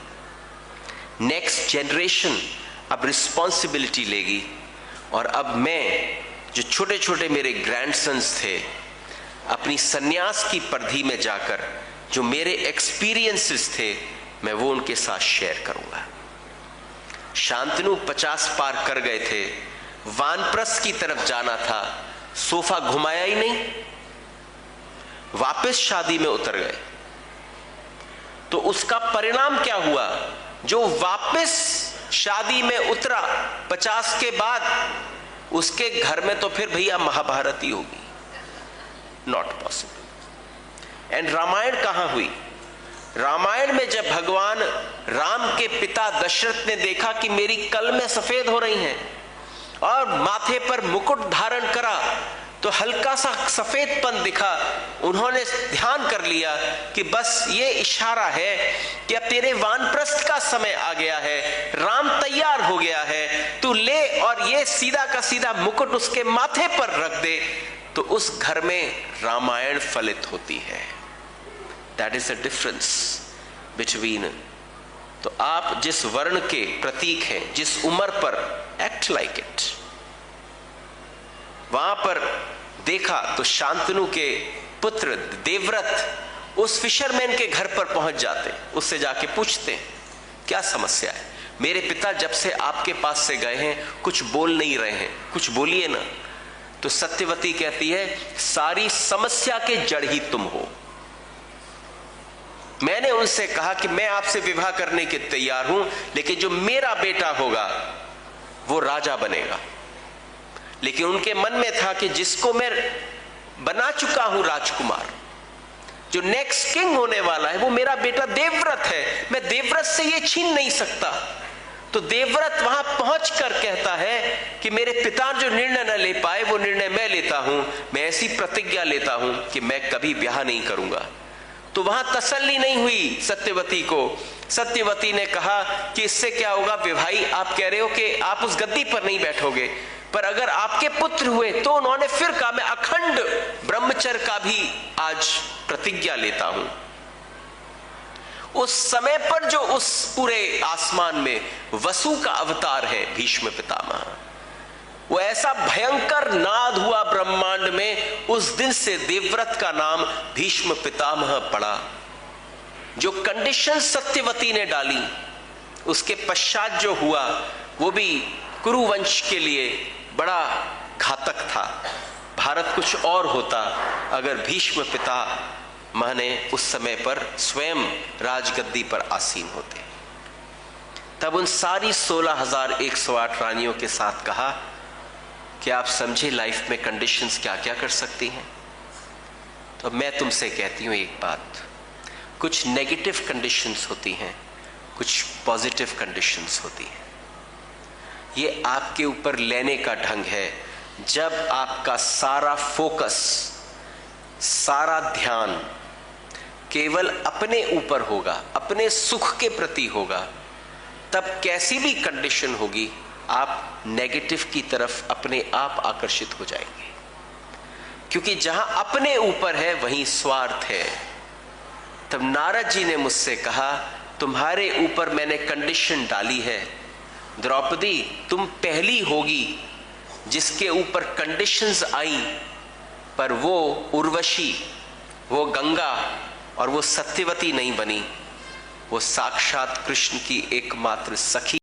नेक्स्ट जनरेशन अब रिस्पॉन्सिबिलिटी लेगी और अब मैं, जो छोटे छोटे मेरे ग्रैंडसन्स थे, अपनी सन्यास की परिधि में जाकर जो मेरे एक्सपीरियंसेस थे, मैं वो उनके साथ शेयर करूंगा। शांतनु 50 पार कर गए थे, वानप्रस्थ की तरफ जाना था, सोफा घुमाया ही नहीं, वापस शादी में उतर गए। तो उसका परिणाम क्या हुआ? जो वापस शादी में उतरा 50 के बाद, उसके घर में तो फिर भैया महाभारत ही होगी। Not possible. एंड रामायण कहां हुई? रामायण में जब भगवान राम के पिता दशरथ ने देखा कि मेरी कलमें सफेद हो रही हैं और माथे पर मुकुट धारण करा तो हल्का सा सफेदपन दिखा, उन्होंने ध्यान कर लिया कि बस ये इशारा है कि अब तेरे वानप्रस्थ का समय आ गया है, राम तैयार हो गया है, तू ले और ये सीधा का सीधा मुकुट उसके माथे पर रख दे, तो उस घर में रामायण फलित होती है। That is the difference between. तो आप जिस वर्ण के प्रतीक हैं, जिस उम्र पर, एक्ट लाइक इट। वहां पर देखा तो शांतनु के पुत्र देवव्रत उस फिशरमैन के घर पर पहुंच जाते, उससे जाके पूछते क्या समस्या है? मेरे पिता जब से आपके पास से गए हैं कुछ बोल नहीं रहे हैं, कुछ बोलिए ना। तो सत्यवती कहती है, सारी समस्या के जड़ ही तुम हो। मैंने उनसे कहा कि मैं आपसे विवाह करने के तैयार हूं, लेकिन जो मेरा बेटा होगा वो राजा बनेगा। लेकिन उनके मन में था कि जिसको मैं बना चुका हूं राजकुमार, जो नेक्स्ट किंग होने वाला है, वो मेरा बेटा देवव्रत है, मैं देवव्रत से ये छीन नहीं सकता। तो देवव्रत वहां पहुंचकर कहता है कि मेरे पिता जो निर्णय न ले पाए वो निर्णय मैं लेता हूं, मैं ऐसी प्रतिज्ञा लेता हूं कि मैं कभी ब्याह नहीं करूंगा। तो वहां तसल्ली नहीं हुई सत्यवती को। सत्यवती ने कहा कि इससे क्या होगा? विभाई, आप कह रहे हो कि आप उस गद्दी पर नहीं बैठोगे, पर अगर आपके पुत्र हुए तो उन्होंने फिर कहा मैं अखंड ब्रह्मचर्य का भी आज प्रतिज्ञा लेता हूं। उस समय पर जो उस पूरे आसमान में वसु का अवतार है भीष्म पितामह, वो ऐसा भयंकर नाद हुआ ब्रह्मांड में, उस दिन से देवव्रत का नाम भीष्म पितामह पड़ा। जो कंडीशन सत्यवती ने डाली, उसके पश्चात जो हुआ वो भी कुरुवंश के लिए बड़ा घातक था। भारत कुछ और होता अगर भीष्म पितामह ने उस समय पर स्वयं राजगद्दी पर आसीन होते। तब उन सारी 16,108 रानियों के साथ कहा कि आप समझे लाइफ में कंडीशंस क्या क्या कर सकती हैं। तो मैं तुमसे कहती हूं एक बात, कुछ नेगेटिव कंडीशंस होती हैं, कुछ पॉजिटिव कंडीशंस होती हैं। ये आपके ऊपर लेने का ढंग है। जब आपका सारा फोकस, सारा ध्यान केवल अपने ऊपर होगा, अपने सुख के प्रति होगा, तब कैसी भी कंडीशन होगी आप नेगेटिव की तरफ अपने आप आकर्षित हो जाएंगे। क्योंकि जहां अपने ऊपर है वहीं स्वार्थ है। तब नारद जी ने मुझसे कहा, तुम्हारे ऊपर मैंने कंडीशन डाली है द्रौपदी, तुम पहली होगी जिसके ऊपर कंडीशंस आई, पर वो उर्वशी, वो गंगा और वो सत्यवती नहीं बनी, वो साक्षात कृष्ण की एकमात्र सखी